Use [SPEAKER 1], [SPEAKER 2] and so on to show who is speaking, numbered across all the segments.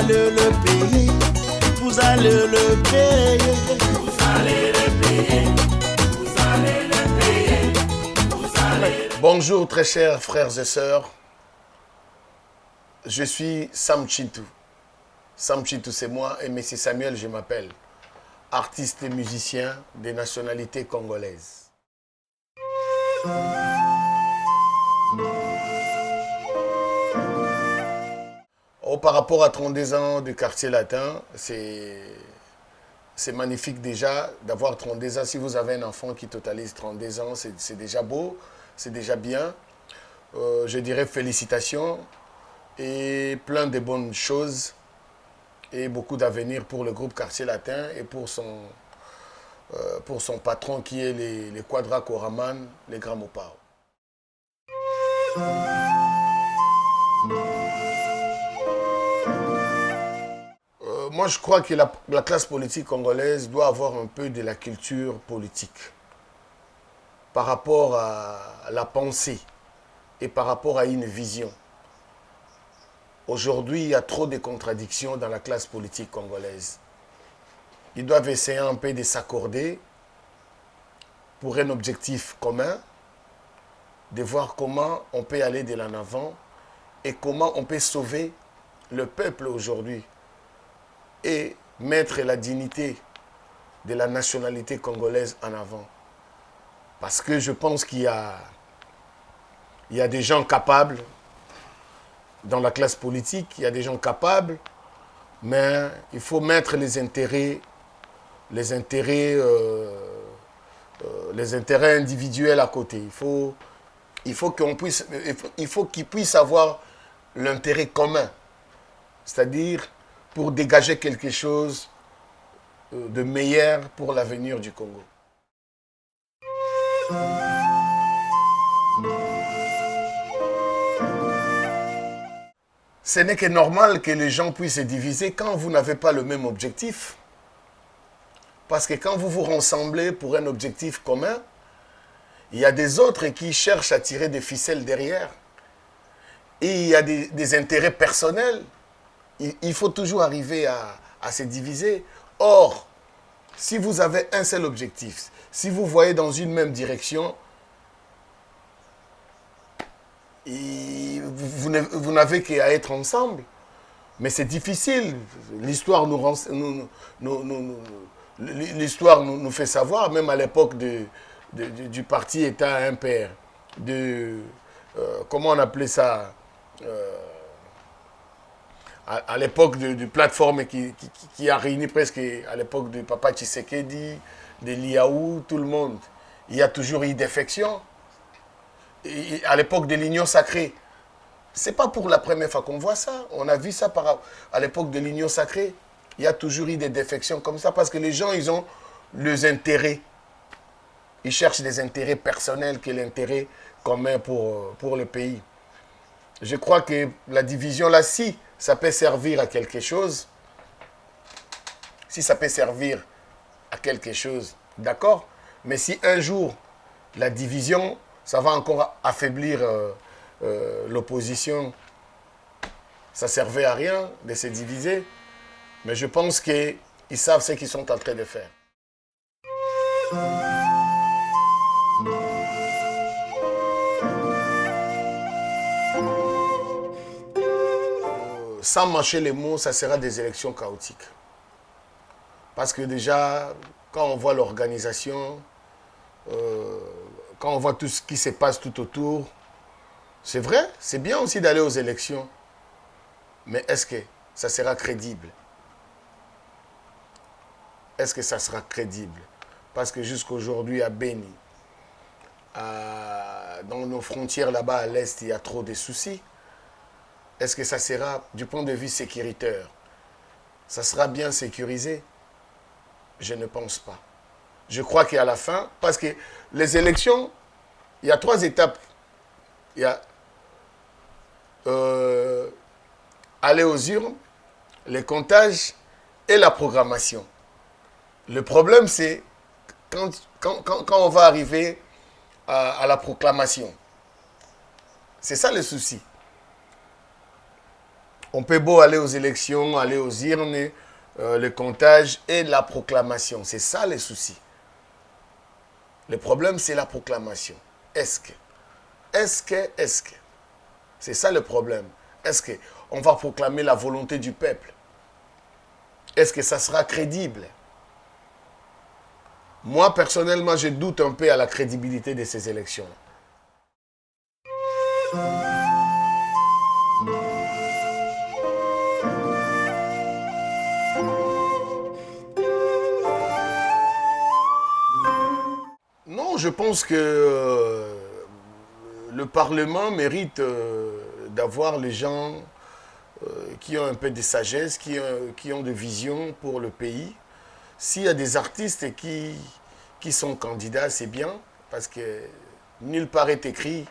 [SPEAKER 1] allez le payer, vous allez le payer. Vous allez le payer, vous allez le payer, vous allez.
[SPEAKER 2] Bonjour très chers frères et sœurs, je suis Sam Chintou. Sam Chintou c'est moi et M. Samuel je m'appelle, artiste et musicien des nationalités congolaises. Par rapport à 32 ans du quartier latin, c'est magnifique déjà d'avoir 32 ans. Si vous avez un enfant qui totalise 32 ans, c'est déjà beau, c'est déjà bien. Je dirais félicitations et plein de bonnes choses et beaucoup d'avenir pour le groupe Quartier Latin et pour son patron qui est les Quadra Koraman, les Grands Mopao. Moi, je crois que la classe politique congolaise doit avoir un peu de la culture politique par rapport à la pensée et par rapport à une vision. Aujourd'hui, il y a trop de contradictions dans la classe politique congolaise. Ils doivent essayer un peu de s'accorder pour un objectif commun, de voir comment on peut aller de l'en avant et comment on peut sauver le peuple aujourd'hui et mettre la dignité de la nationalité congolaise en avant. Parce que je pense qu'il y a des gens capables dans la classe politique, il y a des gens capables, mais il faut mettre les intérêts individuels à côté. Il faut qu'ils puissent avoir l'intérêt commun, c'est-à-dire pour dégager quelque chose de meilleur pour l'avenir du Congo. Ce n'est que normal que les gens puissent se diviser quand vous n'avez pas le même objectif. Parce que quand vous vous rassemblez pour un objectif commun, il y a des autres qui cherchent à tirer des ficelles derrière. Et il y a des intérêts personnels. Il faut toujours arriver à se diviser. Or, si vous avez un seul objectif, si vous voyez dans une même direction, vous n'avez qu'à être ensemble. Mais c'est difficile. L'histoire nous fait savoir, même à l'époque du parti État impair, comment on appelait ça, à l'époque de plateforme qui a réuni presque, à l'époque de Papa Tshisekedi, de Liaou, tout le monde. Il y a toujours eu défection. Et à l'époque de l'Union sacrée, ce n'est pas pour la première fois qu'on voit ça. On a vu ça à l'époque de l'Union sacrée. Il y a toujours eu des défections comme ça parce que les gens, ils ont leurs intérêts. Ils cherchent des intérêts personnels que l'intérêt commun pour le pays. Je crois que la division là, si ça peut servir à quelque chose, si ça peut servir à quelque chose, d'accord. Mais si un jour, la division, ça va encore affaiblir l'opposition, ça ne servait à rien de se diviser. Mais je pense qu'ils savent ce qu'ils sont en train de faire. Sans mâcher les mots, ça sera des élections chaotiques. Parce que déjà, quand on voit l'organisation, quand on voit tout ce qui se passe tout autour, c'est vrai, c'est bien aussi d'aller aux élections. Mais est-ce que ça sera crédible? Est-ce que ça sera crédible? Parce que jusqu'aujourd'hui, à Beni, dans nos frontières là-bas à l'Est, il y a trop de soucis. Est-ce que ça sera, du point de vue sécuritaire, ça sera bien sécurisé? Je ne pense pas. Je crois qu'à la fin, parce que les élections, il y a 3 étapes. Il y a aller aux urnes, les comptages et la programmation. Le problème, c'est quand on va arriver à la proclamation. C'est ça le souci. On peut beau aller aux élections, aller aux urnes, le comptage et la proclamation. C'est ça les soucis. Le problème, c'est la proclamation. Est-ce que. C'est ça le problème. Est-ce qu'on va proclamer la volonté du peuple? Est-ce que ça sera crédible? Moi, personnellement, je doute un peu à la crédibilité de ces élections. Non, je pense que le Parlement mérite d'avoir les gens qui ont un peu de sagesse, qui ont de vision pour le pays. S'il y a des artistes qui sont candidats, c'est bien, parce que nulle part est écrit,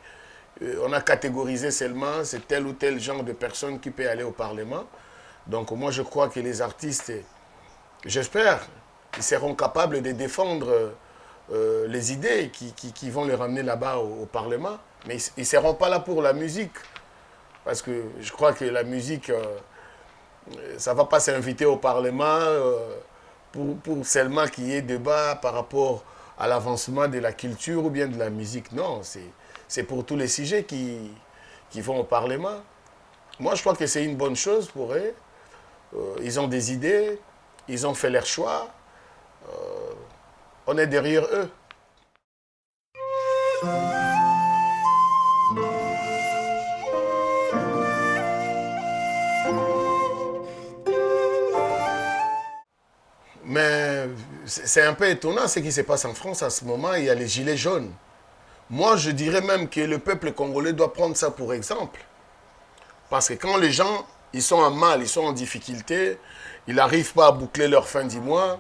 [SPEAKER 2] on a catégorisé seulement, c'est tel ou tel genre de personne qui peut aller au Parlement. Donc moi, je crois que les artistes, j'espère, ils seront capables de défendre les idées qui vont les ramener là-bas au Parlement. Mais ils ne seront pas là pour la musique. Parce que je crois que la musique, ça ne va pas s'inviter au Parlement pour seulement qu'il y ait débat par rapport à l'avancement de la culture ou bien de la musique. Non, c'est pour tous les sujets qui vont au Parlement. Moi, je crois que c'est une bonne chose pour eux. Ils ont des idées, ils ont fait leur choix. On est derrière eux. Mais c'est un peu étonnant ce qui se passe en France en ce moment. Il y a les gilets jaunes. Moi, je dirais même que le peuple congolais doit prendre ça pour exemple. Parce que quand les gens, ils sont en mal, ils sont en difficulté, ils n'arrivent pas à boucler leur fin du mois,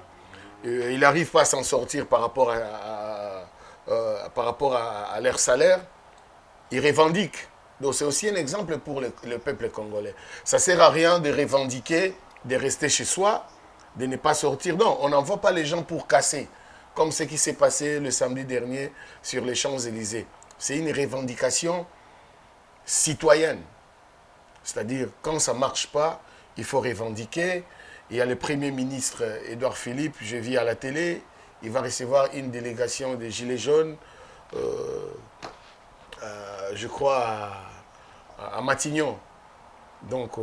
[SPEAKER 2] ils n'arrivent pas à s'en sortir par rapport à leur salaire, ils revendiquent. Donc c'est aussi un exemple pour le peuple congolais. Ça ne sert à rien de revendiquer, de rester chez soi, de ne pas sortir. Non, on n'envoie pas les gens pour casser, comme ce qui s'est passé le samedi dernier sur les Champs-Élysées. C'est une revendication citoyenne. C'est-à-dire, quand ça ne marche pas, il faut revendiquer. Il y a le Premier ministre Édouard Philippe, je vis à la télé, il va recevoir une délégation des Gilets jaunes, je crois, à Matignon. Donc,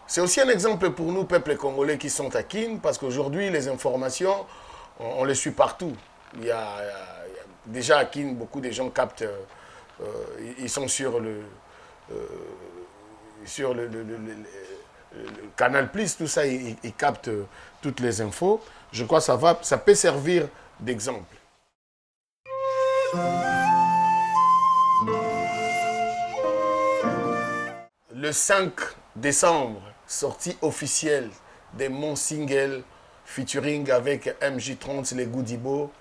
[SPEAKER 2] c'est aussi un exemple pour nous, peuple congolais, qui sont à Kin, parce qu'aujourd'hui, les informations, on les suit partout. Déjà à Kin, beaucoup de gens captent, ils sont sur le Canal+, tout ça, ils captent toutes les infos. Je crois que ça peut servir d'exemple. Le 5 décembre, sortie officielle de mon single featuring avec MJ30, les Goudibo.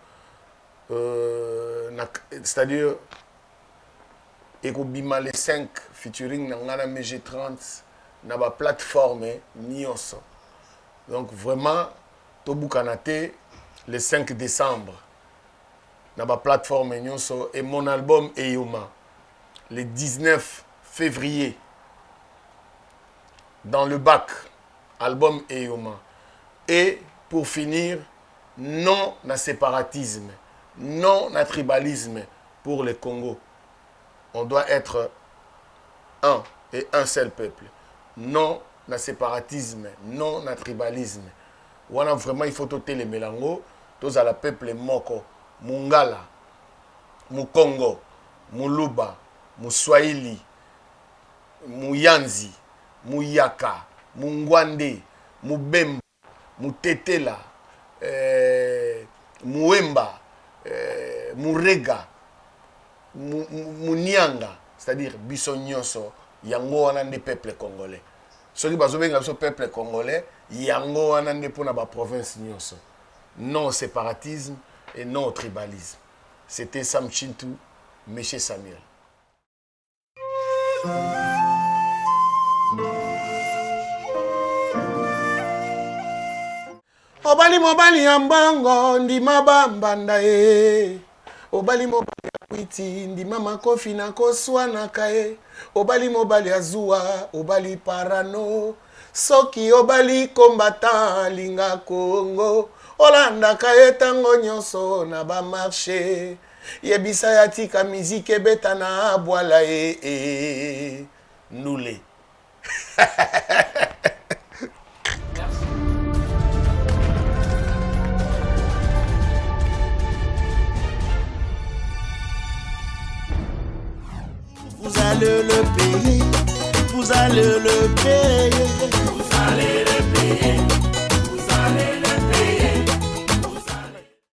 [SPEAKER 2] C'est-à-dire, ekobima les 5 featuring na MJ30 na ba plateforme nyonso. Donc vraiment, Tobukanate, le 5 décembre, na ba plateforme nyonso, et mon album Eyoma, le 19 février, dans le bac, album Eyoma. Et pour finir, non à séparatisme, non à tribalisme pour le Congo. On doit être un et un seul peuple. Non à séparatisme, non à tribalisme. Voilà, vraiment, il faut ôter les mélanges. Tous à la peuple Moko, Mungala, Mukongo, Muluba, Muswahili, Muyanzi, Muyaka, Mungwande, Mubemba, Mutetela, Muemba, Murega, Munianga, c'est-à-dire Bissonyoso, Yango Anande peuple congolais. Ceux qui ont le peuple congolais, Yango Anande pour la province Nyoso. Non au séparatisme et non au tribalisme. C'était Sam Chintu, Méché Samuel. Obali mobali ambongo ndima bambanda e. Obali mobali kwiti ndima makofi na koswanaka ye obali mobali azuwa obali parano soki obali combattant linga Congo olandaka ye tango nyonso na bamarche yebisa ya tika miziki ebeta na bwala ye nule.
[SPEAKER 1] Vous allez le payer, vous allez le payer, vous allez le payer.